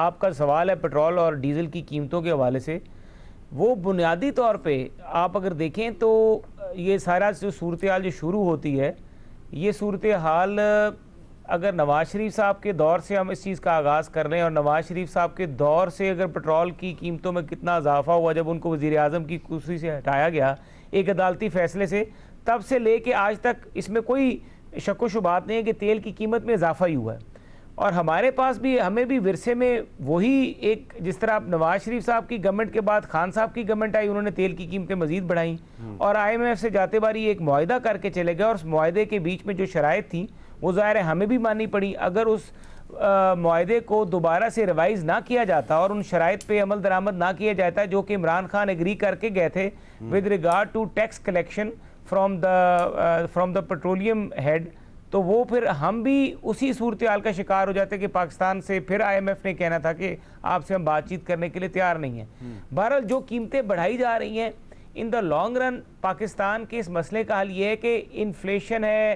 آپ کا سوال ہے پیٹرول اور ڈیزل کی قیمتوں کے حوالے سے، وہ بنیادی طور پہ آپ اگر دیکھیں تو یہ سارا جو صورتحال جو شروع ہوتی ہے، یہ صورتحال اگر نواز شریف صاحب کے دور سے ہم اس چیز کا آغاز کر لیں، اور نواز شریف صاحب کے دور سے اگر پیٹرول کی قیمتوں میں کتنا اضافہ ہوا جب ان کو وزیر اعظم کی کرسی سے ہٹایا گیا ایک عدالتی فیصلے سے، تب سے لے کے آج تک اس میں کوئی شک و شبہات نہیں ہے کہ تیل کی قیمت میں اضافہ ہی ہوا ہے. اور ہمارے پاس بھی ہمیں بھی ورثے میں وہی ایک، جس طرح نواز شریف صاحب کی گورنمنٹ کے بعد خان صاحب کی گورنمنٹ آئی، انہوں نے تیل کی قیمتیں مزید بڑھائیں اور IMF سے جاتے باری ایک معاہدہ کر کے چلے گئے، اور اس معاہدے کے بیچ میں جو شرائط تھیں وہ ظاہر ہے ہمیں بھی ماننی پڑی. اگر اس معاہدے کو دوبارہ سے ریوائز نہ کیا جاتا اور ان شرائط پہ عمل درآمد نہ کیا جاتا جو کہ عمران خان ایگری کر کے گئے تھے with regard to tax collection from the petroleum head, تو وہ پھر ہم بھی اسی صورتحال کا شکار ہو جاتے کہ پاکستان سے پھر IMF نے کہنا تھا کہ آپ سے ہم بات چیت کرنے کے لیے تیار نہیں ہیں. بہرحال جو قیمتیں بڑھائی جا رہی ہیں ان دا لانگ رن، پاکستان کے اس مسئلے کا حل یہ ہے کہ انفلیشن ہے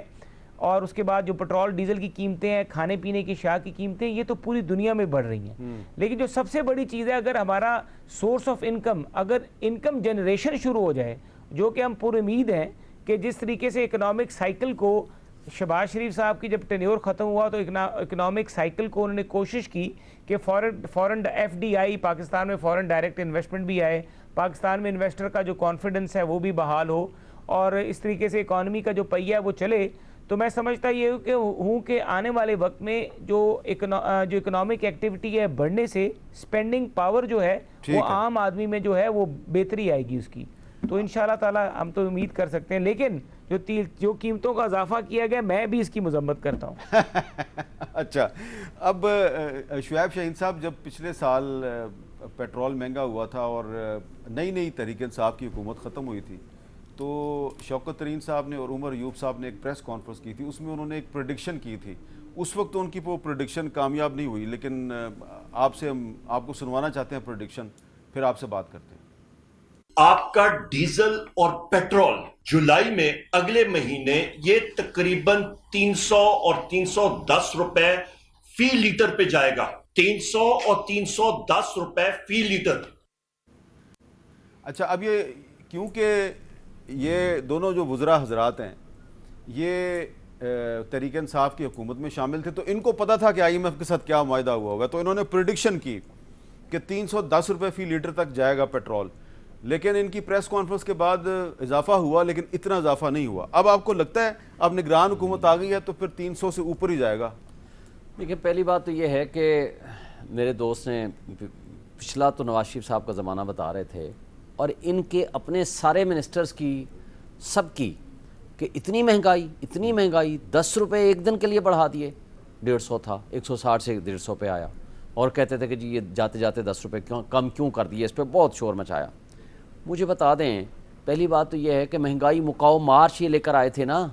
اور اس کے بعد جو پیٹرول ڈیزل کی قیمتیں ہیں، کھانے پینے کی اشیاء کی قیمتیں، یہ تو پوری دنیا میں بڑھ رہی ہیں. لیکن جو سب سے بڑی چیز ہے، اگر ہمارا سورس آف انکم، اگر انکم جنریشن شروع ہو جائے، جو کہ ہم پر امید ہیں کہ جس طریقے سے اکنامک سائیکل کو شہباز شریف صاحب کی جب ٹینیور ختم ہوا تو اکنامک سائیکل کو انہوں نے کوشش کی کہ فورن FDI پاکستان میں فورن ڈائریکٹ انویسٹمنٹ بھی آئے، پاکستان میں انویسٹر کا جو کانفیڈنس ہے وہ بھی بحال ہو، اور اس طریقے سے اکانومی کا جو پہیہ ہے وہ چلے. تو میں سمجھتا یہ ہوں کہ آنے والے وقت میں جو اکنامک ایکٹیویٹی ہے بڑھنے سے اسپینڈنگ پاور جو ہے وہ عام آدمی میں جو ہے وہ بہتری آئے گی اس کی. تو انشاءاللہ تعالی ہم تو امید کر سکتے ہیں، لیکن جو قیمتوں کا اضافہ کیا گیا میں بھی اس کی مذمت کرتا ہوں. اچھا، اب شعیب شاہین صاحب، جب پچھلے سال پیٹرول مہنگا ہوا تھا اور نئی تحریک انصاف کی حکومت ختم ہوئی تھی، تو شوکت ترین صاحب نے اور عمر ایوب صاحب نے ایک پریس کانفرنس کی تھی، اس میں انہوں نے ایک پریڈکشن کی تھی. اس وقت ان کی وہ پریڈکشن کامیاب نہیں ہوئی، لیکن آپ سے ہم آپ کو سنوانا چاہتے ہیں پریڈکشن، پھر آپ سے بات کرتے ہیں. آپ کا ڈیزل اور پیٹرول جولائی میں اگلے مہینے یہ تقریباً 300 اور 310 روپے فی لیٹر پہ جائے گا. 300 اور 310 روپے فی لیٹر. اچھا، اب یہ کیونکہ یہ دونوں جو وزراء حضرات ہیں یہ تحریک انصاف کی حکومت میں شامل تھے، تو ان کو پتہ تھا کہ IMF کے ساتھ کیا معاہدہ ہوا ہوگا، تو انہوں نے پریڈکشن کی کہ 310 روپے فی لیٹر تک جائے گا پیٹرول. لیکن ان کی پریس کانفرنس کے بعد اضافہ ہوا، لیکن اتنا اضافہ نہیں ہوا. اب آپ کو لگتا ہے اب نگران حکومت آ گئی ہے تو پھر 300 سے اوپر ہی جائے گا؟ دیکھیں، پہلی بات تو یہ ہے کہ میرے دوست نے پچھلا تو نواز شریف صاحب کا زمانہ بتا رہے تھے، اور ان کے اپنے سارے منسٹرز کی سب کی کہ اتنی مہنگائی 10 روپے ایک دن کے لیے بڑھا دیے. 150 تھا، 160 سے 150 پہ آیا، اور کہتے تھے کہ جی یہ جاتے جاتے 10 روپے کم کیوں کر دیے. اس پہ بہت شور مچایا. مجھے بتا دیں، پہلی بات تو یہ ہے کہ مہنگائی مکاؤ مارچ یہ لے کر آئے تھے نا.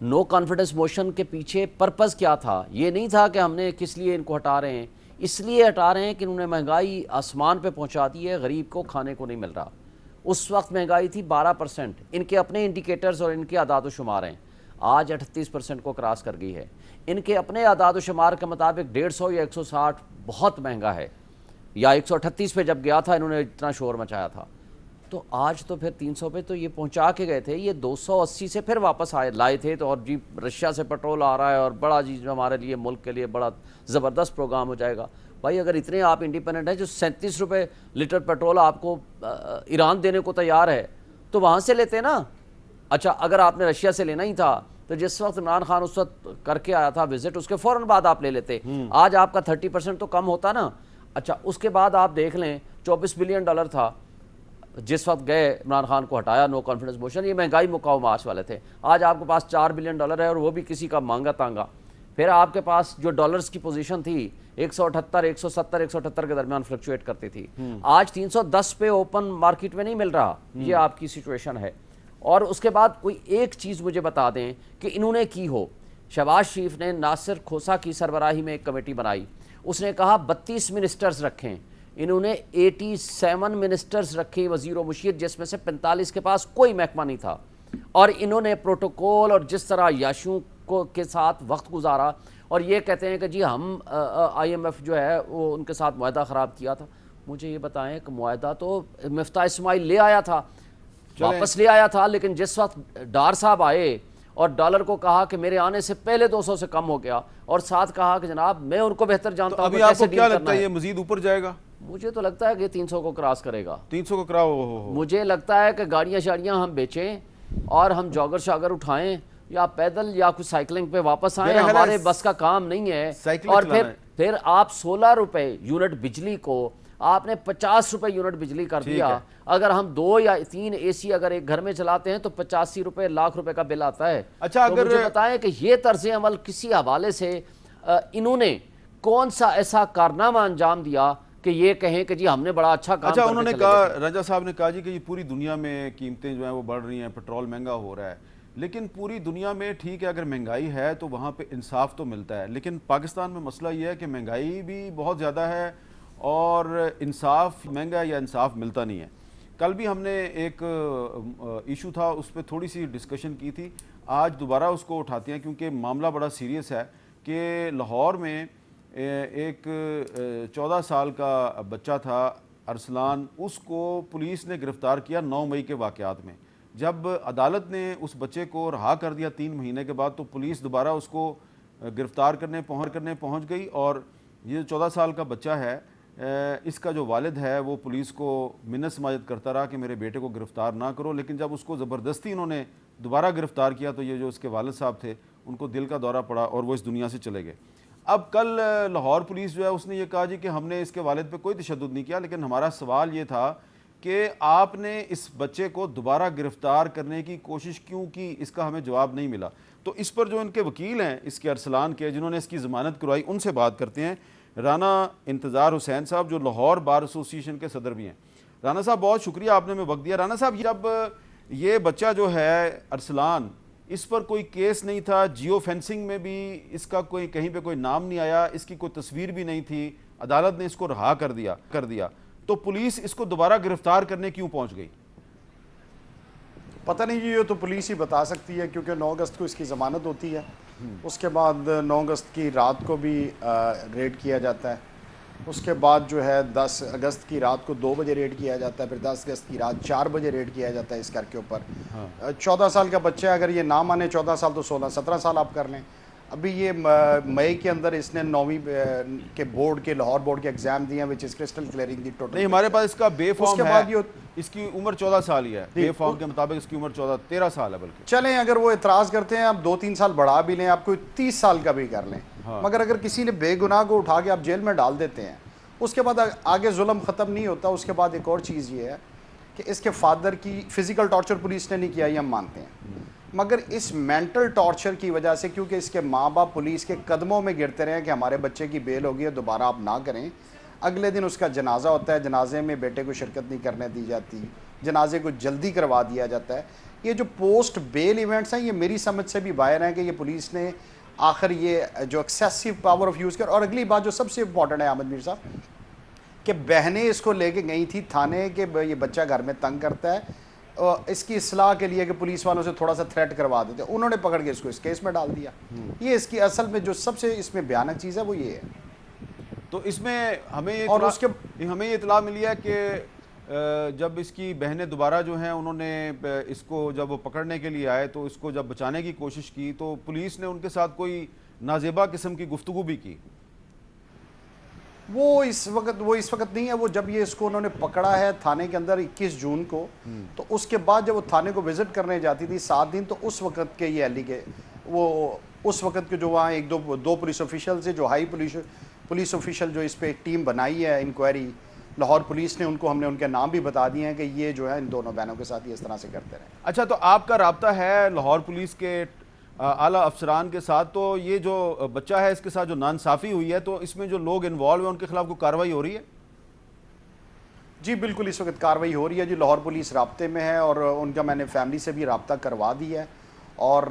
نو کانفیڈنس موشن کے پیچھے پرپز کیا تھا؟ یہ نہیں تھا کہ ہم نے کس لیے ان کو ہٹا رہے ہیں، اس لیے ہٹا رہے ہیں کہ انہوں نے مہنگائی آسمان پہ پہنچا دی ہے، غریب کو کھانے کو نہیں مل رہا. اس وقت مہنگائی تھی 12%، ان کے اپنے انڈیکیٹرز اور ان کے اعداد و شمار ہیں، آج 38% کو کراس کر گئی ہے. ان کے اپنے اعداد و شمار کے مطابق 150 یا 160 بہت مہنگا ہے، یا 138 پہ جب گیا تھا انہوں نے اتنا شور مچایا تھا. تو آج تو پھر 300 پہ تو یہ پہنچا کے گئے تھے، یہ 280 سے پھر واپس لائے تھے. تو اور جی رشیا سے پیٹرول آ رہا ہے اور بڑا جی جو ہمارے لیے ملک کے لیے بڑا زبردست پروگرام ہو جائے گا. بھائی اگر اتنے آپ انڈیپینڈنٹ ہیں، جو 37 روپے لیٹر پیٹرول آپ کو ایران دینے کو تیار ہے تو وہاں سے لیتے نا. اچھا، اگر آپ نے رشیا سے لینا ہی تھا تو جس وقت عمران خان اس وقت کر کے آیا تھا وزٹ، اس کے فوراً بعد آپ لے لیتے، آج آپ کا 30% تو کم ہوتا نا. اچھا، اس کے بعد آپ دیکھ لیں $24 بلین تھا جس وقت گئے عمران خان کو ہٹایا نو کانفیڈنس موشن. یہ مہنگائی مکاؤ مارچ والے تھے. آج آپ کے پاس $4 بلین ہے، اور وہ بھی کسی کا مانگا تانگا. پھر آپ کے پاس جو ڈالرز کی پوزیشن تھی 178 170 178 کے درمیان فلکچویٹ کرتی تھی، آج 310 پہ اوپن مارکیٹ میں نہیں مل رہا. یہ آپ کی سچویشن ہے. اور اس کے بعد کوئی ایک چیز مجھے بتا دیں کہ انہوں نے کی ہو. شہباز شریف نے ناصر کھوسا کی سربراہی میں ایک کمیٹی بنائی، اس نے کہا 32 منسٹرز رکھیں. انہوں نے 87 منسٹرز رکھے وزیر و مشیر، جس میں سے 45 کے پاس کوئی محکمہ نہیں تھا. اور انہوں نے پروٹوکول اور جس طرح یاشوں کو کے ساتھ وقت گزارا، اور یہ کہتے ہیں کہ جی ہم IMF جو ہے وہ ان کے ساتھ معاہدہ خراب کیا تھا. مجھے یہ بتائیں کہ معاہدہ تو مفتاح اسماعیل لے آیا تھا, واپس لے آیا تھا, لیکن جس وقت ڈار صاحب آئے اور ڈالر کو کہا کہ میرے آنے سے پہلے 200 سے کم ہو گیا, اور ساتھ کہا کہ جناب میں ان کو بہتر جانتا ہوں. ابھی آپ کو کیا لگتا ہے یہ مزید اوپر جائے گا؟ مجھے تو لگتا ہے کہ 300 کو کراس کرے گا. 300 کو کراؤ. مجھے لگتا ہے کہ گاڑیاں شاڑیاں ہم بیچیں اور ہم جاگر شاگر اٹھائیں یا پیدل یا کچھ سائیکلنگ پہ واپس آئیں. ہمارے بس کا کام نہیں ہے. اور پھر آپ 16 روپے یونٹ بجلی کو آپ نے 50 روپے یونٹ بجلی کر دیا. اگر ہم 2 یا 3 AC اگر ایک گھر میں چلاتے ہیں تو 85 روپے لاکھ روپے کا بل آتا ہے. اچھا اگر مجھے بتائیں کہ یہ طرز عمل کسی حوالے سے انہوں نے کون سا ایسا کارنامہ انجام دیا کہ یہ کہیں کہ جی ہم نے بڑا اچھا کام. اچھا انہوں نے کہا, رجا صاحب نے کہا جی کہ یہ پوری دنیا میں قیمتیں جو ہیں وہ بڑھ رہی ہیں, پیٹرول مہنگا ہو رہا ہے, لیکن پوری دنیا میں ٹھیک ہے اگر مہنگائی ہے تو وہاں پہ انصاف تو ملتا ہے, لیکن پاکستان میں مسئلہ یہ ہے کہ مہنگائی بھی بہت زیادہ ہے اور انصاف مہنگا یا انصاف ملتا نہیں ہے. کل بھی ہم نے ایک ایشو تھا اس پہ تھوڑی سی ڈسکشن کی تھی, آج دوبارہ اس کو اٹھاتے ہیں کیونکہ معاملہ بڑا سیریس ہے کہ لاہور میں ایک 14 سال کا بچہ تھا ارسلان, اس کو پولیس نے گرفتار کیا 9 مئی کے واقعات میں. جب عدالت نے اس بچے کو رہا کر دیا 3 مہینے کے بعد تو پولیس دوبارہ اس کو گرفتار کرنے پہنچ گئی, اور یہ 14 سال کا بچہ ہے اس کا جو والد ہے وہ پولیس کو منت سماجت کرتا رہا کہ میرے بیٹے کو گرفتار نہ کرو, لیکن جب اس کو زبردستی انہوں نے دوبارہ گرفتار کیا تو یہ جو اس کے والد صاحب تھے ان کو دل کا دورہ پڑا اور وہ اس دنیا سے چلے گئے. اب کل لاہور پولیس جو ہے اس نے یہ کہا جی کہ ہم نے اس کے والد پہ کوئی تشدد نہیں کیا, لیکن ہمارا سوال یہ تھا کہ آپ نے اس بچے کو دوبارہ گرفتار کرنے کی کوشش کیوں کی, اس کا ہمیں جواب نہیں ملا. تو اس پر جو ان کے وکیل ہیں اس کے ارسلان کے جنہوں نے اس کی ضمانت کروائی ان سے بات کرتے ہیں. رانا انتظار حسین صاحب جو لاہور بار ایسوسی ایشن کے صدر بھی ہیں. رانا صاحب بہت شکریہ آپ نے ہمیں وقت دیا. رانا صاحب جب یہ بچہ جو ہے ارسلان اس پر کوئی کیس نہیں تھا, جیو فینسنگ میں بھی اس کا کوئی کہیں پہ کوئی نام نہیں آیا, اس کی کوئی تصویر بھی نہیں تھی, عدالت نے اس کو رہا کر دیا, تو پولیس اس کو دوبارہ گرفتار کرنے کیوں پہنچ گئی؟ پتہ نہیں, یہ تو پولیس ہی بتا سکتی ہے کیونکہ 9 اگست کو اس کی ضمانت ہوتی ہے. اس کے بعد 9 اگست کی رات کو بھی ریڈ کیا جاتا ہے. اس کے بعد جو ہے 10 اگست کی رات کو 2 بجے ریڈ کیا جاتا ہے, پھر 10 اگست کی رات 4 بجے ریڈ کیا جاتا ہے اس گھر کے اوپر. 14 سال کا بچہ ہے, اگر یہ نہ مانے 14 سال تو 16-17 سال آپ کر لیں. ابھی یہ مئی کے اندر اس نے 9ویں کے بورڈ کے لاہور بورڈ کے ایگزام دیے ہیں, وچ از کرسٹل کلیئرنگ دی ٹوٹل. نہیں ہمارے پاس اس کا بے فارم ہے, اس کی عمر 14 سال ہی ہے, بے فارم کے مطابق اس کی عمر 13 سال ہے. بلکہ چلیں اگر وہ اعتراض کرتے ہیں آپ 2-3 سال بڑھا بھی لیں, آپ کوئی 30 سال کا بھی کر لیں, مگر اگر کسی نے بے گناہ کو اٹھا کے آپ جیل میں ڈال دیتے ہیں, اس کے بعد آگے ظلم ختم نہیں ہوتا. اس کے بعد ایک اور چیز یہ ہے کہ اس کے فادر کی فزیکل ٹارچر پولیس نے نہیں کیا, یہ ہم مانتے ہیں, مگر اس مینٹل ٹارچر کی وجہ سے کیونکہ اس کے ماں باپ پولیس کے قدموں میں گرتے رہے کہ ہمارے بچے کی بیل ہوگی ہے, دوبارہ آپ نہ کریں. اگلے دن اس کا جنازہ ہوتا ہے, جنازے میں بیٹے کو شرکت نہیں کرنے دی جاتی, جنازے کو جلدی کروا دیا جاتا ہے. یہ جو پوسٹ بیل ایونٹس ہیں یہ میری سمجھ سے بھی باہر ہیں کہ یہ پولیس نے آخر یہ جو ایکسیسو پاور آف یوز کر. اور اگلی بات جو سب سے امپورٹنٹ ہے احمد میر صاحب, کہ بہنیں اس کو لے کے گئی تھی تھانے کہ یہ بچہ گھر میں تنگ کرتا ہے, اس کی اصلاح کے لیے کہ پولیس والوں سے تھوڑا سا تھریٹ کروا دیتے, انہوں نے پکڑ کے اس کو اس کیس میں ڈال دیا. یہ اس کی اصل میں جو سب سے اس میں بھیانک چیز ہے وہ یہ ہے. تو اس میں ہمیں یہ اطلاع ملی ہے کہ جب اس کی بہنیں دوبارہ جو ہیں انہوں نے اس کو جب وہ پکڑنے کے لیے آئے تو اس کو جب بچانے کی کوشش کی تو پولیس نے ان کے ساتھ کوئی نازیبا قسم کی گفتگو بھی کی. وہ اس وقت نہیں ہے, وہ جب یہ اس کو انہوں نے پکڑا ہے تھانے کے اندر 21 جون کو, تو اس کے بعد جب وہ تھانے کو وزٹ کرنے جاتی تھی 7 دن, تو اس وقت کے یہ علی کے وہ اس وقت کے جو وہاں ایک دو پولیس آفیشل سے جو ہائی پولیس آفیشل جو اس پہ ایک ٹیم بنائی ہے انکوائری لاہور پولیس نے, ان کو ہم نے ان کے نام بھی بتا دیے ہیں کہ یہ جو ہے ان دونوں بہنوں کے ساتھ یہ اس طرح سے کرتے رہے. اچھا, تو آپ کا رابطہ ہے لاہور پولیس کے اعلیٰ افسران کے ساتھ, تو یہ جو بچہ ہے اس کے ساتھ جو ناانصافی ہوئی ہے تو اس میں جو لوگ انوالو ہیں ان کے خلاف کوئی کارروائی ہو رہی ہے؟ جی بالکل, اس وقت کارروائی ہو رہی ہے. جی لاہور پولیس رابطے میں ہے اور ان کا میں نے فیملی سے بھی رابطہ کروا دیا ہے, اور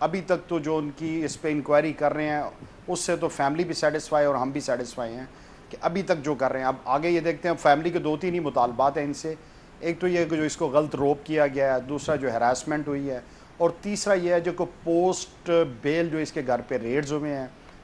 ابھی تک تو جو ان کی اس پہ انکوائری کر رہے ہیں اس سے تو فیملی بھی سیٹسفائی اور ہم بھی سیٹسفائی ہیں کہ ابھی تک جو کر رہے ہیں. اب آگے یہ دیکھتے ہیں, فیملی کے 2-3 ہی مطالبات ہیں ان سے. ایک تو یہ کہ جو اس کو غلط روپ کیا گیا ہے, دوسرا جو ہراسمنٹ ہوئی ہے, اور تیسرا یہ ہے جو کہ پوسٹ بیل جو اس کے گھر پہ ریڈز ہوئے ہیں,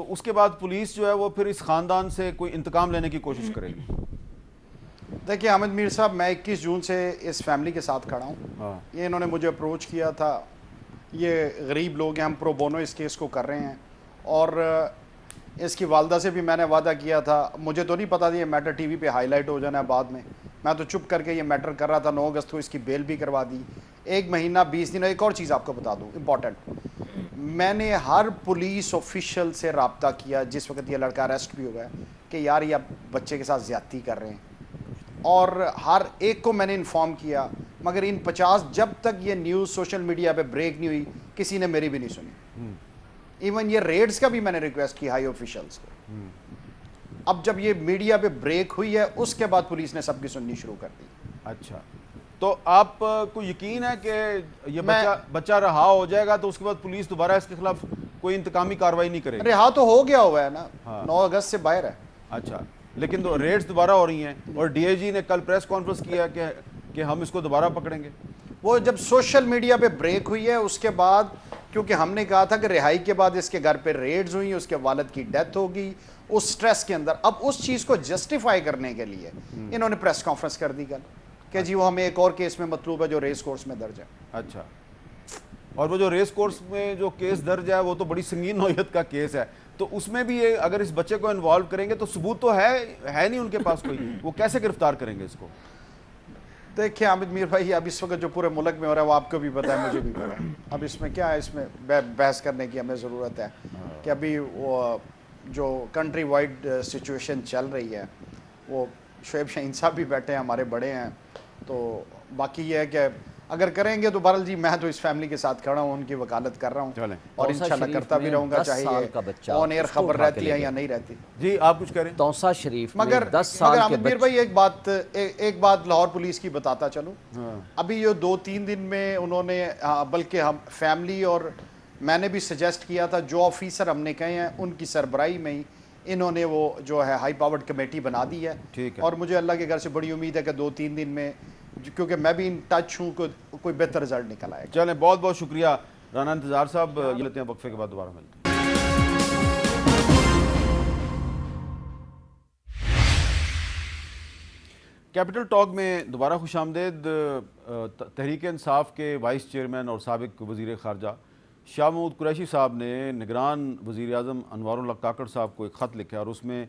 تو اس کے بعد پولیس جو ہے وہ پھر اس خاندان سے کوئی انتقام لینے کی کوشش کرے گی؟ دیکھیے حامد میر صاحب، میں 21 جون سے اس فیملی کے ساتھ کھڑا ہوں. یہ انہوں نے مجھے اپروچ کیا تھا. یہ غریب لوگ ہیں, ہم پرو بونو اس کیس کو کر رہے ہیں, اور اس کی والدہ سے بھی میں نے وعدہ کیا تھا. مجھے تو نہیں پتا تھا یہ میٹر ٹی وی پہ ہائی لائٹ ہو جانا ہے بعد میں تو چپ کر کے یہ میٹر کر رہا تھا. 9 اگست کو اس کی بیل بھی کروا دی, 1 مہینہ 20 دن. ایک اور چیز آپ کو بتا دوں امپورٹنٹ, میں نے ہر پولیس آفیشل سے رابطہ کیا جس وقت یہ لڑکا اریسٹ بھی ہوا ہے کہ یار یہ آپ بچے کے ساتھ زیادتی کر رہے ہیں, اور ہر ایک کو میں نے انفارم کیا, مگر ان 50 جب تک یہ نیوز سوشل میڈیا پہ بریک نہیں ہوئی کسی نے میری بھی نہیں سنی. ایون یہ ریڈز کا بھی میں نے ریکویسٹ کی ہائی آفیشلز کو. اب جب یہ میڈیا پہ بریک ہوئی ہے اس کے بعد پولیس نے سب کی سننی شروع کر دی. اچھا, تو آپ کو یقین ہے کہ یہ بچہ رہا ہو جائے گا تو اس کے بعد پولیس دوبارہ اس کے خلاف کوئی انتقامی کارروائی نہیں کرے گی؟ رہا تو ہو گیا ہوا ہے نا, 9 اگست سے باہر ہے. اچھا, لیکن ریڈز دوبارہ ہو رہی ہیں, اور ڈی اے جی نے کل پریس کانفرنس کیا کہ ہم اس کو دوبارہ پکڑیں گے. وہ جب سوشل میڈیا پہ بریک ہوئی ہے اس کے بعد, کیونکہ ہم نے کہا تھا کہ رہائی کے بعد اس کے گھر پہ ریڈز ہوئی, اس کے والد کی ڈیتھ ہوگی اس سٹریس کے اندر. اب اس چیز کو جسٹیفائی کرنے کے لیے انہوں نے پریس کانفرنس کر دی کل کہ جی وہ ہمیں ایک اور کیس میں مطلوب ہے جو ریس کورس میں درج ہے. اچھا, اور وہ جو ریس کورس میں جو کیس درج ہے وہ تو بڑی سنگین نوعیت کا کیس ہے, تو اس میں بھی اگر اس بچے کو انوالو کریں گے تو ثبوت تو ہے نہیں ان کے پاس کوئی, وہ کیسے گرفتار کریں گے اس کو؟ دیکھیے حامد میر بھائی, اب اس وقت جو پورے ملک میں ہو رہا ہے وہ آپ کو بھی پتا ہے, مجھے بھی پتا ہے. اب اس میں کیا ہے, اس میں بحث کرنے کی ہمیں ضرورت ہے کہ ابھی وہ جو کنٹری وائڈ سچویشن چل رہی ہے, وہ شعیب شاہین صاحب بھی بیٹھے ہیں, ہمارے بڑے ہیں, تو باقی یہ ہے کہ اگر کریں گے تو بہرحال جی میں تو اس فیملی کے ساتھ کھڑا ہوں, ان کی وکالت کر رہا ہوں, اور انشاءاللہ کرتا بھی رہوں گا, چاہے یہ آن ایئر خبر رہتی ہے یا نہیں رہتی. جی آپ کچھ کہہ رہے ہیں؟ توسا شریف مگر حامد میر بھائی ایک بات لاہور پولیس کی بتاتا چلوں. ابھی یہ 2-3 دن میں انہوں نے, بلکہ ہم فیملی اور میں نے بھی سجیسٹ کیا تھا, جو آفیسر ہم نے کہے ہیں ان کی سربراہی میں ہی انہوں نے وہ جو ہے ہائی پاورڈ کمیٹی بنا دی ہے. اور مجھے اللہ کے گھر سے بڑی امید ہے کہ 2-3 دن میں, کیونکہ میں بھی ان ٹچ ہوں, کوئی بہتر رزلٹ نکل آئے گا. چلیں, بہت بہت شکریہ رانا انتظار صاحب. یہ لیتے ہیں وقفے کے بعد دوبارہ ملتے ہیں. کیپٹل ٹاک میں دوبارہ خوش آمدید. تحریک انصاف کے وائس چیئرمین اور سابق وزیر خارجہ شاہ محمود قریشی صاحب نے نگران وزیر اعظم انوار اللہ کاکڑ صاحب کو ایک خط لکھا اور اس میں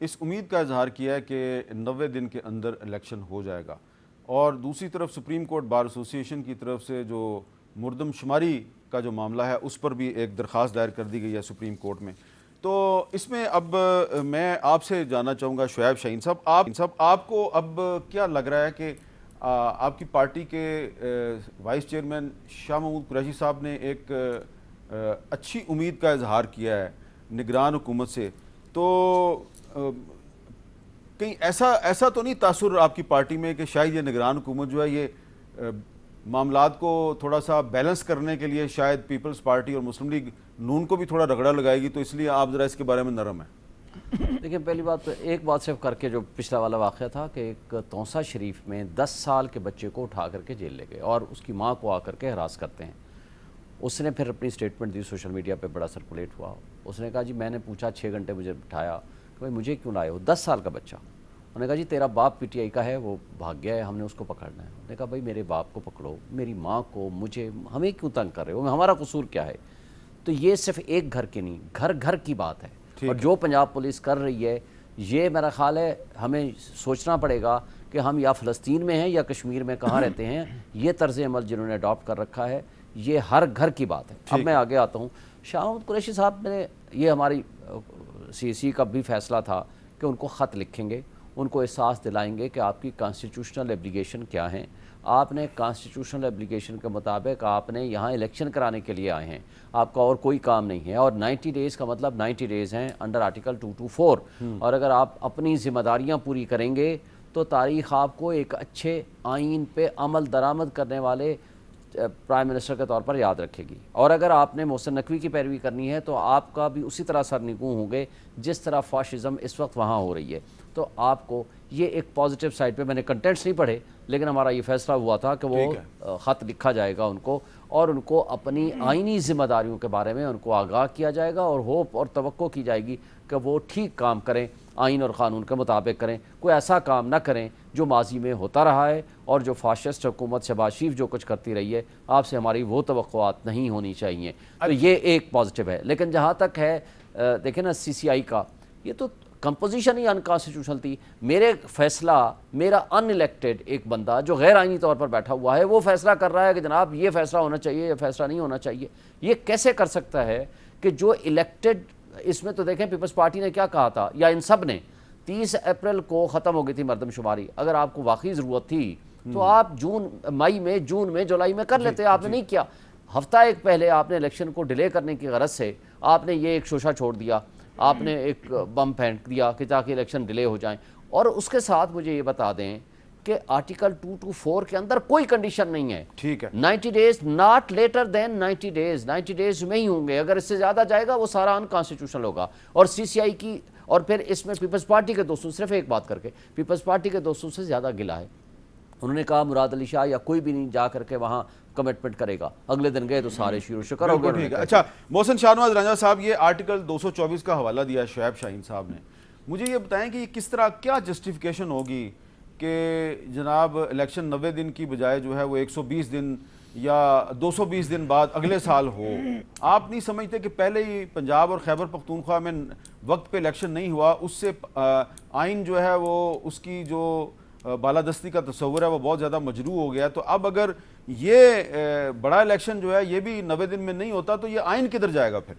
اس امید کا اظہار کیا ہے کہ 90 دن کے اندر الیکشن ہو جائے گا. اور دوسری طرف سپریم کورٹ بار ایسوسی ایشن کی طرف سے جو مردم شماری کا جو معاملہ ہے اس پر بھی ایک درخواست دائر کر دی گئی ہے سپریم کورٹ میں. تو اس میں اب میں آپ سے جاننا چاہوں گا شعیب شاہین صاحب, آپ کو اب کیا لگ رہا ہے کہ آپ کی پارٹی کے وائس چیئرمین شاہ محمود قریشی صاحب نے ایک اچھی امید کا اظہار کیا ہے نگران حکومت سے, تو کہیں ایسا تو نہیں تاثر آپ کی پارٹی میں کہ شاید یہ نگران حکومت جو ہے یہ معاملات کو تھوڑا سا بیلنس کرنے کے لیے شاید پیپلز پارٹی اور مسلم لیگ نون کو بھی تھوڑا رگڑا لگائے گی, تو اس لیے آپ ذرا اس کے بارے میں نرم ہیں؟ دیکھیں, پہلی بات ایک بات صرف کر کے جو پچھلا والا واقعہ تھا کہ ایک توسا شریف میں 10 سال کے بچے کو اٹھا کر کے جیل لے گئے اور اس کی ماں کو آ کر کے ہراس کرتے ہیں. اس نے پھر اپنی سٹیٹمنٹ دی, سوشل میڈیا پہ بڑا سرکولیٹ ہوا. اس نے کہا جی میں نے پوچھا 6 گھنٹے مجھے بٹھایا کہ بھائی مجھے کیوں لائے ہو, 10 سال کا بچہ. انہوں نے کہا جی تیرا باپ پی ٹی آئی کا ہے, وہ بھاگ گیا ہے, ہم نے اس کو پکڑنا ہے. انہوں نے کہا بھائی میرے باپ کو پکڑو, میری ماں کو, مجھے, ہمیں کیوں تنگ کر رہے ہو, ہمارا قصور کیا ہے. تو یہ صرف ایک گھر کی نہیں, گھر گھر کی بات ہے. اور جو پنجاب پولیس کر رہی ہے یہ میرا خیال ہے ہمیں سوچنا پڑے گا کہ ہم یا فلسطین میں ہیں یا کشمیر میں کہاں رہتے ہیں. یہ طرز عمل جنہوں نے اڈاپٹ کر رکھا ہے یہ ہر گھر کی بات ہے. اب میں آگے آتا ہوں. شاہ محمود قریشی صاحب نے, یہ ہماری CC کا بھی فیصلہ تھا کہ ان کو خط لکھیں گے, ان کو احساس دلائیں گے کہ آپ کی کانسٹیٹیوشنل ایبلیگیشن کیا ہیں. آپ نے کانسٹیٹیوشنل ایبلیگیشن کے مطابق آپ نے یہاں الیکشن کرانے کے لیے آئے ہیں, آپ کا اور کوئی کام نہیں ہے. اور 90 ڈیز کا مطلب 90 ڈیز ہیں انڈر آرٹیکل 224. اور اگر آپ اپنی ذمہ داریاں پوری کریں گے تو تاریخ آپ کو ایک اچھے آئین پہ عمل درآمد کرنے والے پرائم منسٹر کے طور پر یاد رکھے گی. اور اگر آپ نے محسن نقوی کی پیروی کرنی ہے تو آپ کا بھی اسی طرح سرنگوں ہوں گے جس طرح فاشزم اس وقت وہاں ہو رہی ہے. تو آپ کو یہ ایک پازیٹیو سائڈ پہ, میں نے کنٹینٹس نہیں پڑھے لیکن ہمارا یہ فیصلہ ہوا تھا کہ وہ خط لکھا جائے گا ان کو, اور ان کو اپنی آئینی ذمہ داریوں کے بارے میں ان کو آگاہ کیا جائے گا اور ہوپ اور توقع کی جائے گی کہ وہ ٹھیک کام کریں, آئین اور قانون کے مطابق کریں, کوئی ایسا کام نہ کریں جو ماضی میں ہوتا رہا ہے اور جو فاشسٹ حکومت شہباز شریف جو کچھ کرتی رہی ہے, آپ سے ہماری وہ توقعات نہیں ہونی چاہیے. تو یہ ایک پازیٹیو ہے. لیکن جہاں تک ہے دیکھیں نا سی سی آئی کا, یہ تو کمپوزیشن ہی انکانسٹیٹیوشنل تھی. میرے فیصلہ میرا ان الیکٹڈ ایک بندہ جو غیر آئینی طور پر بیٹھا ہوا ہے وہ فیصلہ کر رہا ہے کہ جناب یہ فیصلہ ہونا چاہیے, یہ فیصلہ نہیں ہونا چاہیے. یہ کیسے کر سکتا ہے کہ جو الیکٹڈ, اس میں تو دیکھیں پیپلز پارٹی نے کیا کہا تھا, یا ان سب نے 30 اپریل کو ختم ہو گئی تھی مردم شماری. اگر آپ کو واقعی ضرورت تھی تو آپ مئی میں, جون میں, جولائی میں کر لیتے. آپ نے نہیں کیا. ہفتہ ایک پہلے آپ نے الیکشن کو ڈیلے کرنے کی غرض سے آپ نے یہ ایک شوشہ چھوڑ دیا, آپ نے ایک بم پھینک دیا کہ تاکہ الیکشن ڈیلے ہو جائیں. اور اس کے ساتھ مجھے یہ بتا دیں کہ آرٹیکل 224 کے اندر کوئی کنڈیشن نہیں ہے. ٹھیک ہے, 90 days not later than 90 days, 90 days میں ہی ہوں گے. اگر اس سے زیادہ جائے گا وہ سارا انکانسٹیٹیوشنل ہوگا. اور سی سی آئی کی, اور پھر اس میں پیپلز پارٹی کے دوستوں, صرف ایک بات کر کے, پیپلز پارٹی کے دوستوں سے زیادہ گلا ہے. انہوں نے کہا مراد علی شاہ یا کوئی بھی نہیں جا کر کے وہاں کمٹمنٹ کرے گا. اگلے دن گئے تو سارے شروع شکر ہو گئے. اچھا, محسن شاہ نواز رانجھا صاحب, یہ آرٹیکل 224 کا حوالہ دیا ہے شعیب شاہین صاحب نے. مجھے یہ بتائیں کہ یہ کس طرح, کیا جسٹیفیکیشن ہوگی کہ جناب الیکشن 90 دن کی بجائے جو ہے وہ 120 دن یا 220 دن بعد اگلے سال ہو. آپ نہیں سمجھتے کہ پہلے ہی پنجاب اور خیبر پختونخوا میں وقت پہ الیکشن نہیں ہوا, اس سے آئین جو ہے وہ, اس کی جو بالادستی کا تصور ہے وہ بہت زیادہ مجروح ہو گیا. تو اب اگر یہ بڑا الیکشن جو ہے یہ بھی 90 دن میں نہیں ہوتا تو یہ آئین کدھر جائے گا پھر؟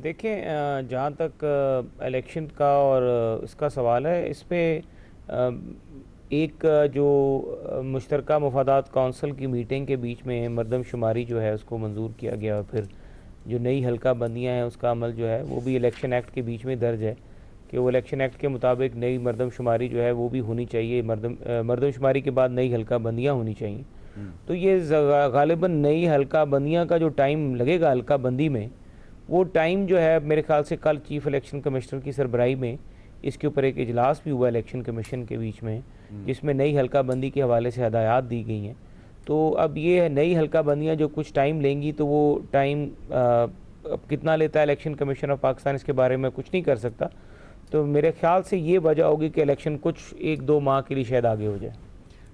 دیکھیں, جہاں تک الیکشن کا اور اس کا سوال ہے, اس پہ ایک جو مشترکہ مفادات کونسل کی میٹنگ کے بیچ میں مردم شماری جو ہے اس کو منظور کیا گیا, اور پھر جو نئی حلقہ بندیاں ہیں اس کا عمل جو ہے وہ بھی الیکشن ایکٹ کے بیچ میں درج ہے کہ وہ الیکشن ایکٹ کے مطابق نئی مردم شماری جو ہے وہ بھی ہونی چاہیے. مردم شماری کے بعد نئی حلقہ بندیاں ہونی چاہیے. تو یہ غالباً نئی حلقہ بندیاں کا جو ٹائم لگے گا حلقہ بندی میں, وہ ٹائم جو ہے میرے خیال سے کل چیف الیکشن کمشنر کی سربراہی میں اس کے اوپر ایک اجلاس بھی ہوا الیکشن کمیشن کے بیچ میں, جس میں نئی حلقہ بندی کے حوالے سے ہدایات دی گئی ہیں. تو اب یہ نئی حلقہ بندیاں جو کچھ ٹائم لیں گی, تو وہ ٹائم اب کتنا لیتا ہے الیکشن کمیشن آف پاکستان اس کے بارے میں کچھ نہیں کر سکتا. تو میرے خیال سے یہ وجہ ہوگی کہ الیکشن کچھ 1-2 ماہ کے لیے شاید آگے ہو جائے.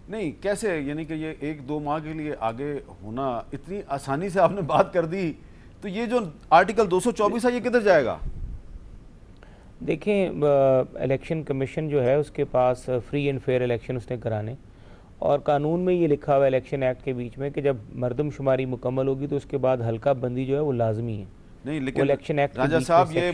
نہیں, کیسے, یعنی کہ یہ 1-2 ماہ کے لیے آگے ہونا اتنی آسانی سے آپ نے بات کر دی, تو یہ جو آرٹیکل 224 ہے یہ کدھر جائے گا؟ دیکھیں, الیکشن کمیشن جو ہے اس کے پاس فری اینڈ فیئر الیکشن اس نے کرانے, اور قانون میں یہ لکھا ہوا ہے الیکشن ایکٹ کے بیچ میں کہ جب مردم شماری مکمل ہوگی تو اس کے بعد حلقہ بندی جو ہے وہ لازمی ہے. نہیں, لیکن رانجھا صاحب یہ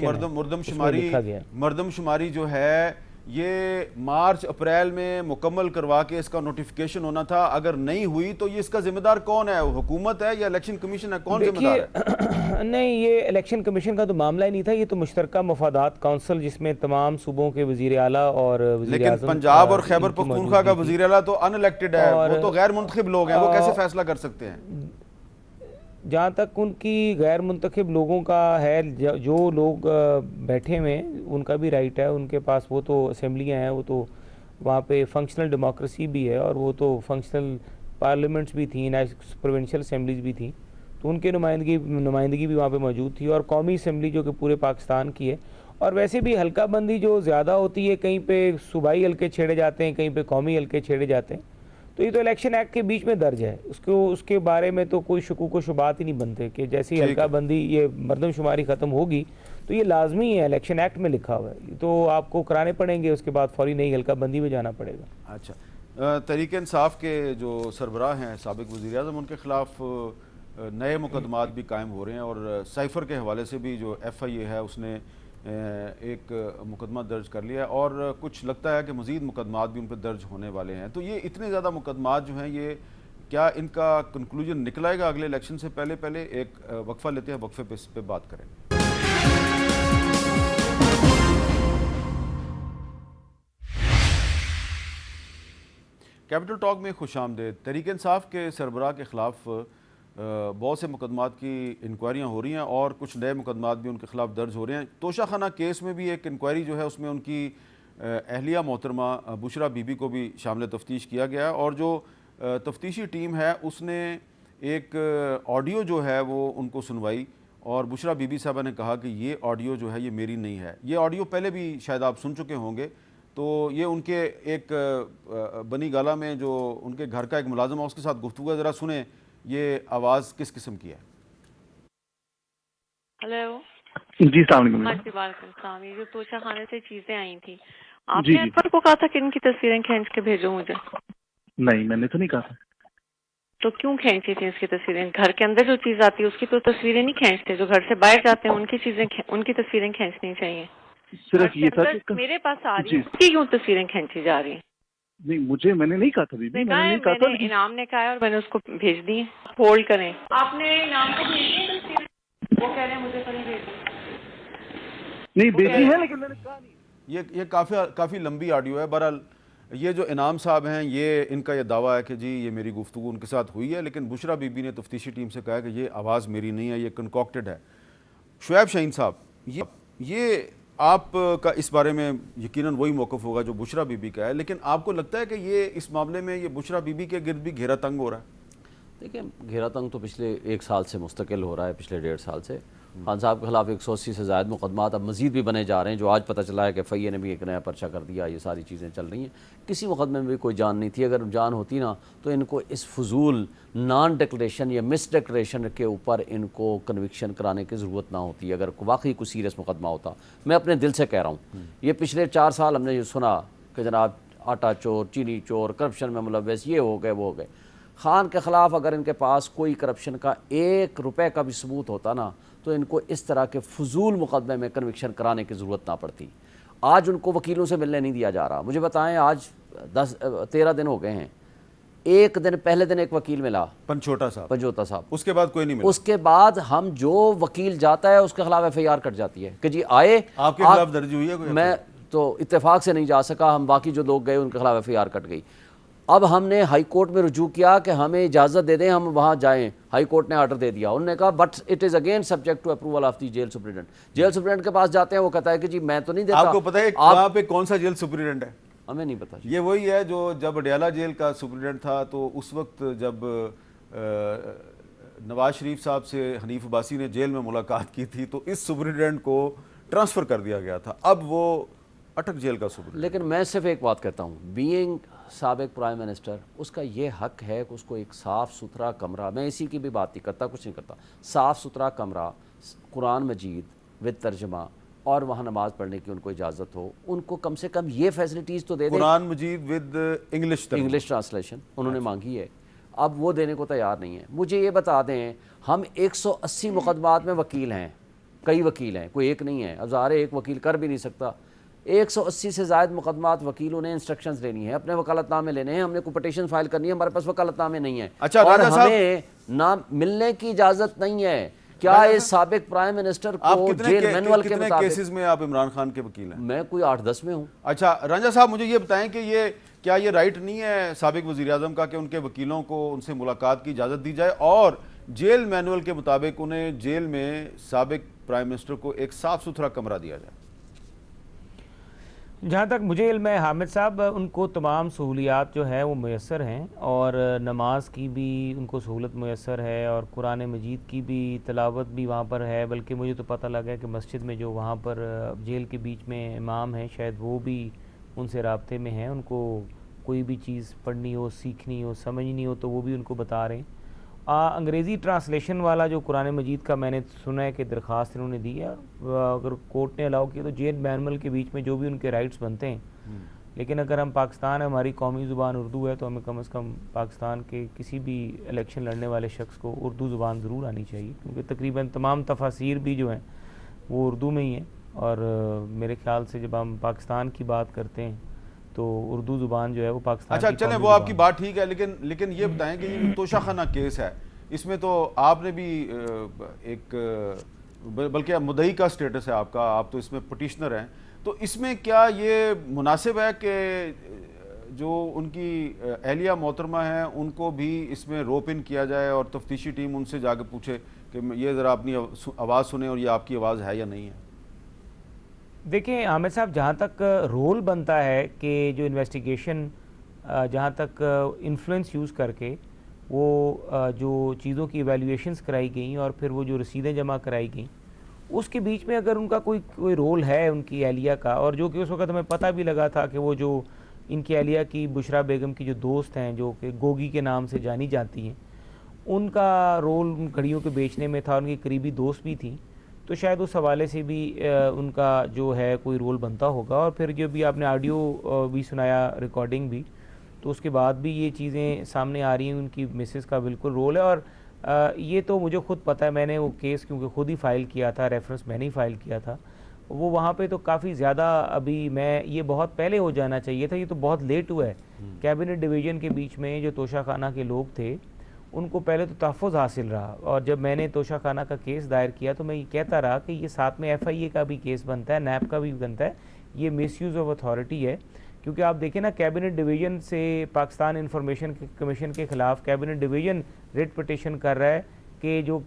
مردم شماری جو ہے یہ مارچ اپریل میں مکمل کروا کے اس کا نوٹیفیکیشن ہونا تھا. اگر نہیں ہوئی تو یہ اس کا ذمہ دار کون ہے, حکومت ہے یا الیکشن کمیشن ہے, کون ذمہ دار ہے؟ نہیں, یہ الیکشن کمیشن کا تو معاملہ ہی نہیں تھا, یہ تو مشترکہ مفادات کونسل جس میں تمام صوبوں کے وزیر اعلیٰ اور وزیر اعظم. لیکن پنجاب اور خیبر پختونخوا کا وزیر اعلیٰ تو ان الیکٹڈ ہے, وہ تو غیر منتخب لوگ ہیں, وہ کیسے فیصلہ کر سکتے ہیں؟ جہاں تک ان کی غیر منتخب لوگوں کا ہے, جو لوگ بیٹھے ہوئے ہیں ان کا بھی رائٹ ہے, ان کے پاس وہ تو اسمبلیاں ہیں, وہ تو وہاں پہ فنکشنل ڈیموکریسی بھی ہے, اور وہ تو فنکشنل پارلیمنٹس بھی تھیں, پروونشل اسمبلیز بھی تھیں, تو ان کے نمائندگی بھی وہاں پہ موجود تھی, اور قومی اسمبلی جو کہ پورے پاکستان کی ہے. اور ویسے بھی حلقہ بندی جو زیادہ ہوتی ہے, کہیں پہ صوبائی حلقے چھیڑے جاتے ہیں, کہیں پہ قومی حلقے چھیڑے جاتے ہیں, تو یہ تو الیکشن ایکٹ کے بیچ میں درج ہے. اس کے بارے میں تو کوئی شکوک و شبہات ہی نہیں بنتے کہ جیسی حلقہ بندی یہ مردم شماری ختم ہوگی تو یہ لازمی ہے, الیکشن ایکٹ میں لکھا ہوا ہے, تو آپ کو کرانے پڑیں گے, اس کے بعد فوری نئی حلقہ بندی میں جانا پڑے گا. اچھا, تحریک انصاف کے جو سربراہ ہیں سابق وزیر اعظم, ان کے خلاف نئے مقدمات بھی قائم ہو رہے ہیں, اور سائفر کے حوالے سے بھی جو ایف آئی اے ہے اس نے ایک مقدمہ درج کر لیا, اور کچھ لگتا ہے کہ مزید مقدمات بھی ان پہ درج ہونے والے ہیں. تو یہ اتنے زیادہ مقدمات جو ہیں, یہ کیا ان کا کنکلوژن نکل آئے گا اگلے الیکشن سے پہلے؟ ایک وقفہ لیتے ہیں, وقفے پہ اس پہ بات کریں. کیپٹل ٹاک میں خوش آمدید. تحریک انصاف کے سربراہ کے خلاف بہت سے مقدمات کی انکوائریاں ہو رہی ہیں, اور کچھ نئے مقدمات بھی ان کے خلاف درج ہو رہے ہیں. توشہ خانہ کیس میں بھی ایک انکوائری جو ہے اس میں ان کی اہلیہ محترمہ بشرا بی بی کو بھی شامل تفتیش کیا گیا ہے, اور جو تفتیشی ٹیم ہے اس نے ایک آڈیو جو ہے وہ ان کو سنوائی اور بشرا بی بی صاحبہ نے کہا کہ یہ آڈیو جو ہے یہ میری نہیں ہے. یہ آڈیو پہلے بھی شاید آپ سن چکے ہوں گے. تو یہ ان کے ایک بنی گالہ میں جو ان کے گھر کا ایک ملازم ہے اس کے ساتھ گفتگو ہے, ذرا سنیں یہ آواز کس قسم کی ہے. ہیلو جی السلام علیکم. ہاں جی وعلیکم السلام. یہ جو توشہ خانے سے چیزیں آئی تھیں, آپ نے انور کو کہا تھا کہ ان کی تصویریں کھینچ کے بھیجو مجھے؟ نہیں میں نے تو نہیں کہا تھا. تو کیوں کھینچی تھی اس کی تصویریں؟ گھر کے اندر جو چیز آتی ہے اس کی تو تصویریں نہیں کھینچتے, جو گھر سے باہر جاتے ہیں ان کی چیزیں ان کی تصویریں کھینچنی چاہیے. صرف یہ تھا کہ میرے پاس آ رہی ہے اس کی کیوں تصویریں کھینچی جا رہی ہیں؟ نہیں میں نے نہیں کہا تھا بی بی, میں نے نہیں کہا تھا. انعام نے کہا ہے اور میں نے اس کو بھیج دی. ہولڈ کریں, آپ نے انعام کو بھیج دی تصویریں؟ وہ کہہ رہے ہیں مجھے کہیں بھیج دی. نہیں بھیجی ہے لیکن میں نے کہا نہیں. یہ کافی لمبی آڈیو ہے. بہرحال یہ جو انعام صاحب ہیں یہ ان کا یہ دعویٰ ہے کہ جی یہ میری گفتگو ان کے ساتھ ہوئی ہے, لیکن بشرا بی بی نے تفتیشی ٹیم سے کہا کہ یہ آواز میری نہیں ہے, یہ کنکاکٹڈ ہے. شعیب شاہین صاحب, یہ آپ کا اس بارے میں یقیناً وہی موقف ہوگا جو بشرا بی بی کا ہے, لیکن آپ کو لگتا ہے کہ یہ اس معاملے میں یہ بشرا بی بی کے گرد بھی گھیرا تنگ ہو رہا ہے؟ دیکھیں گھیرا تنگ تو پچھلے 1 سال سے مستقل ہو رہا ہے, پچھلے 1.5 سال سے. خان صاحب کے خلاف 180 سے زائد مقدمات اب مزید بھی بنے جا رہے ہیں, جو آج پتہ چلا ہے کہ فیہ نے بھی ایک نیا پرچہ کر دیا. یہ ساری چیزیں چل رہی ہیں. کسی مقدمے میں بھی کوئی جان نہیں تھی. اگر جان ہوتی نا تو ان کو اس فضول نان ڈکلیریشن یا مس ڈکلیریشن کے اوپر ان کو کنوکشن کرانے کی ضرورت نہ ہوتی اگر واقعی کوئی سیریس مقدمہ ہوتا. میں اپنے دل سے کہہ رہا ہوں, یہ پچھلے 4 سال ہم نے یہ سنا کہ جناب آٹا چور, چینی چور, کرپشن میں ملوث, یہ ہو گئے وہ ہو گئے. خان کے خلاف اگر ان کے پاس کوئی کرپشن کا 1 روپے کا بھی ثبوت ہوتا نا تو ان کو اس طرح کے فضول مقدمے میں کنوکشن کرانے کی ضرورت نہ پڑتی. آج ان کو وکیلوں سے ملنے نہیں دیا جا رہا. مجھے بتائیں آج 13 دن ہو گئے ہیں, ایک دن پہلے دن ایک وکیل ملا, پنجوتا صاحب, اس کے بعد کوئی نہیں ملا. اس کے بعد ہم جو وکیل جاتا ہے اس کے خلاف FIR کٹ جاتی ہے کہ جی آئے. آپ کے خلاف درج ہوئی ہے کوئی؟ میں تو اتفاق سے نہیں جا سکا, ہم باقی جو لوگ گئے ان کے خلاف FIR کٹ گئی. اب ہم نے ہائی کورٹ میں رجوع کیا کہ ہمیں اجازت دے دیں ہم وہاں جائیں. ہائی کورٹ نے آرڈر دے دیا. انہوں نے کہا but it is again subject to approval of the jail superintendent. Jail superintendent کے پاس جاتے ہیں, وہ کہتا ہے کہ جی میں تو نہیں دیتا. آپ کو پتہ ہے وہاں پہ کون سا جیل سپرنٹینڈنٹ ہے؟ ہمیں نہیں پتا. یہ وہی ہے جو جب اڈیالہ جیل کا سپرنٹینڈنٹ تھا تو اس وقت جب نواز شریف صاحب سے حنیف عباسی نے جیل میں ملاقات کی تھی تو اس سپرنٹینڈنٹ کو ٹرانسفر کر دیا گیا تھا. اب وہ اٹک جیل کا سپرنٹینڈنٹ. لیکن میں صرف ایک بات کہتا ہوں, بینگ سابق پرائم منسٹر, اس کا یہ حق ہے کہ اس کو ایک صاف ستھرا کمرہ, میں اسی کی بھی بات نہیں کرتا, کچھ نہیں کرتا, صاف ستھرا کمرہ, قرآن مجید ود ترجمہ اور وہاں نماز پڑھنے کی ان کو اجازت ہو. ان کو کم سے کم یہ فیسلٹیز تو دے دیں. قرآن مجید ود انگلش ٹرانسلیشن انہوں نے مانگی ہے, اب وہ دینے کو تیار نہیں ہے. مجھے یہ بتا دیں, ہم 180 مقدمات میں وکیل ہیں, کئی وکیل ہیں, کوئی ایک نہیں ہے. اب ظاہر ایک وکیل کر بھی نہیں سکتا. 180 سے زائد مقدمات وکیلوں نے انسٹرکشنز لینی ہے, اپنے وکالت نامے لینے ہیں, ہم نے کوئی پٹیشن فائل کرنی ہے, ہمارے پاس وکالت نامے نہیں ہیں. اور ہمیں نام ملنے کی اجازت نہیں ہے. کیا اس سابق پرائم منسٹر کو جیل مینول کے مطابق کیسز میں آپ عمران خان کے وکیل ہیں؟ میں کوئی 8-10 میں ہوں. اچھا رنجا صاحب, مجھے یہ بتائیں کہ یہ کیا یہ رائٹ نہیں ہے سابق وزیر اعظم کا کہ ان کے وکیلوں کو ان سے ملاقات کی اجازت دی جائے اور جیل مینول کے مطابق انہیں جیل میں سابق پرائم منسٹر کو ایک صاف ستھرا کمرہ دیا جائے؟ جہاں تک مجھے علم ہے حامد صاحب, ان کو تمام سہولیات جو ہے وہ میسر ہیں, اور نماز کی بھی ان کو سہولت میسر ہے, اور قرآن مجید کی بھی تلاوت بھی وہاں پر ہے. بلکہ مجھے تو پتہ لگا کہ مسجد میں جو وہاں پر جیل کے بیچ میں امام ہیں شاید وہ بھی ان سے رابطے میں ہیں. ان کو کوئی بھی چیز پڑھنی ہو, سیکھنی ہو, سمجھنی ہو تو وہ بھی ان کو بتا رہے ہیں. انگریزی ٹرانسلیشن والا جو قرآن مجید کا میں نے سنا ہے کہ درخواست انہوں نے دی ہے, اگر کورٹ نے الاؤ کیا تو جیل مینول کے بیچ میں جو بھی ان کے رائٹس بنتے ہیں. لیکن اگر ہم پاکستان, ہماری قومی زبان اردو ہے, تو ہمیں کم از کم پاکستان کے کسی بھی الیکشن لڑنے والے شخص کو اردو زبان ضرور آنی چاہیے, کیونکہ تقریباً تمام تفاسیر بھی جو ہیں وہ اردو میں ہی ہیں. اور میرے خیال سے جب ہم پاکستان کی بات کرتے ہیں تو اردو زبان جو ہے وہ پاکستان کی. اچھا چلیں, وہ آپ کی بات ٹھیک ہے, لیکن یہ بتائیں کہ یہ توشہ خانہ کیس ہے, اس میں تو آپ نے بھی ایک, بلکہ مدعی کا سٹیٹس ہے آپ کا, آپ تو اس میں پٹیشنر ہیں, تو اس میں کیا یہ مناسب ہے کہ جو ان کی اہلیہ محترمہ ہیں ان کو بھی اس میں روپ ان کیا جائے اور تفتیشی ٹیم ان سے جا کے پوچھے کہ یہ ذرا اپنی آواز سنیں اور یہ آپ کی آواز ہے یا نہیں ہے؟ دیکھیں عامر صاحب, جہاں تک رول بنتا ہے کہ جو انویسٹیگیشن جہاں تک انفلوئنس یوز کر کے وہ جو چیزوں کی ایویلیویشنز کرائی گئیں اور پھر وہ جو رسیدیں جمع کرائی گئیں اس کے بیچ میں اگر ان کا کوئی رول ہے ان کی اہلیہ کا، اور جو کہ اس وقت ہمیں پتہ بھی لگا تھا کہ وہ جو ان کی اہلیہ کی بشرا بیگم کی جو دوست ہیں جو کہ گوگی کے نام سے جانی جاتی ہیں، ان کا رول ان گھڑیوں کے بیچنے میں تھا، ان کی قریبی دوست بھی تھیں، تو شاید اس حوالے سے بھی ان کا جو ہے کوئی رول بنتا ہوگا. اور پھر جو بھی آپ نے آڈیو بھی سنایا، ریکارڈنگ بھی، تو اس کے بعد بھی یہ چیزیں سامنے آ رہی ہیں. ان کی مسز کا بالکل رول ہے. اور یہ تو مجھے خود پتہ ہے، میں نے وہ کیس کیونکہ خود ہی فائل کیا تھا، ریفرنس میں نے ہی فائل کیا تھا، وہ وہاں پہ تو کافی زیادہ ابھی یہ بہت پہلے ہو جانا چاہیے تھا، یہ تو بہت لیٹ ہوا ہے. کیبنٹ ڈویژن کے بیچ میں جو توشہ خانہ کے لوگ تھے ان کو پہلے تو تحفظ حاصل رہا، اور جب میں نے توشہ خانہ کا کیس دائر کیا تو میں یہ کہتا رہا کہ یہ ساتھ میں ایف آئی اے کا بھی کیس بنتا ہے، نیب کا بھی بنتا ہے، یہ مس یوز آف اتھارٹی ہے. کیونکہ آپ دیکھیں نا، کیبنٹ ڈویژن سے پاکستان انفارمیشن کمیشن کے خلاف کیبنٹ ڈویژن ریٹ پٹیشن کر رہا ہے کہ جو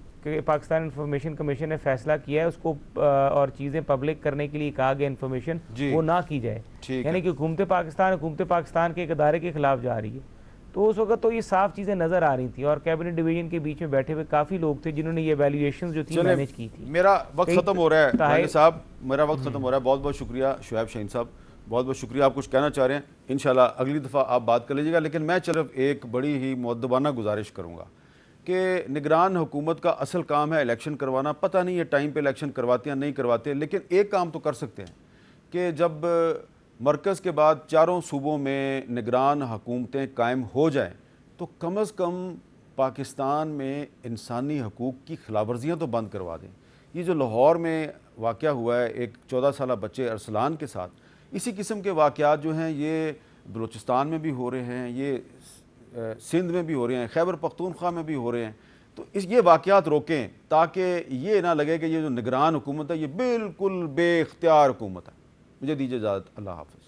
پاکستان انفارمیشن کمیشن نے فیصلہ کیا ہے اس کو اور چیزیں پبلک کرنے کے لیے کہا گیا انفارمیشن وہ نہ کی جائے، یعنی کہ حکومت پاکستان کے ایک ادارے کے خلاف جا رہی ہے. تو اس وقت تو یہ صاف چیزیں نظر آ رہی تھیں، اور کیبنٹ ڈویژن کے بیچ میں بیٹھے ہوئے کافی لوگ تھے جنہوں نے یہ ایویلیویشنز جو تھی مینیج کی تھی. میرا وقت ختم ہو رہا ہے صاحب، میرا وقت ختم ہو رہا ہے. بہت بہت شکریہ شعیب شاہین صاحب، بہت بہت شکریہ. آپ کچھ کہنا چاہ رہے ہیں؟ انشاءاللہ اگلی دفعہ آپ بات کر لیجیے گا. لیکن میں صرف ایک بڑی ہی مؤدبانہ گزارش کروں گا کہ نگران حکومت کا اصل کام ہے الیکشن کروانا. پتہ نہیں یہ ٹائم پہ الیکشن کرواتے ہیں نہیں کرواتے، لیکن ایک کام تو کر سکتے ہیں کہ جب مرکز کے بعد چاروں صوبوں میں نگران حکومتیں قائم ہو جائیں تو کم از کم پاکستان میں انسانی حقوق کی خلاف ورزیاں تو بند کروا دیں. یہ جو لاہور میں واقعہ ہوا ہے ایک 14 سالہ بچے ارسلان کے ساتھ، اسی قسم کے واقعات جو ہیں یہ بلوچستان میں بھی ہو رہے ہیں، یہ سندھ میں بھی ہو رہے ہیں، خیبر پختونخوا میں بھی ہو رہے ہیں. تو یہ واقعات روکیں تاکہ یہ نہ لگے کہ یہ جو نگران حکومت ہے یہ بالکل بے اختیار حکومت ہے. مجھے دیجیے اجازت. اللہ حافظ.